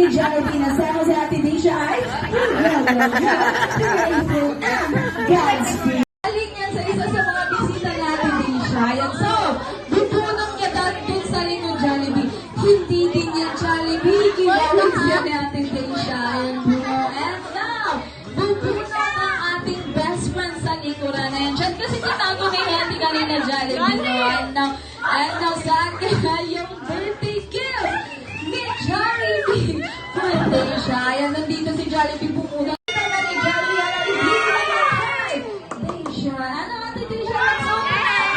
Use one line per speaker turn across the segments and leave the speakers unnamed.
ni Jollibee na sama si Ate Disha ay grateful and Godspeed. Galing yan sa isa sa mga bisita ni Ate Disha. Ayan, so, bupunong niya dun sa likod Jollibee. Hindi din niya Jollibee. Ginawag siya ni Ate Disha. Ayan po. And now, bupunong ang ating best friend sa likuran. Ayan, dyan kasi tinago ni Henry kanina Jollibee. And now, saan kaya yung birthday gift ni Jollibee? Birthday siya. Ayan, nandito si Jollibee pumuna. Ito ni Jollibee. Birthday siya. Ano, Ate Disha? Let's open it.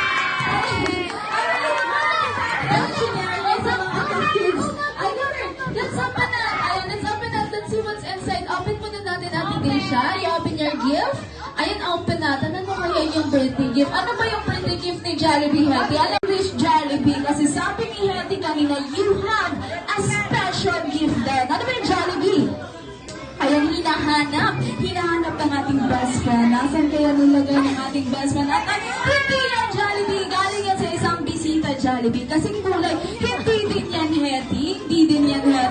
Let's open it. Ayan, let's open it. Let's see what's inside. Open muna natin, Ate Disha. You open your gift. Ayan, open natin. Ano kaya yung birthday gift? Ano ba yung birthday gift ni Jollibee, Hetty? Alam mo, Jollibee, kasi sabi ni Hetty kanina, you have a special gift then. Ano ba yung Jollibee? Ayan, hinahanap ng ating best friend. Nasaan kaya nilagay ng ating best friend? At hindi yan Jollibee, galing yan sa isang bisita Jollibee. Kasing kulay, hindi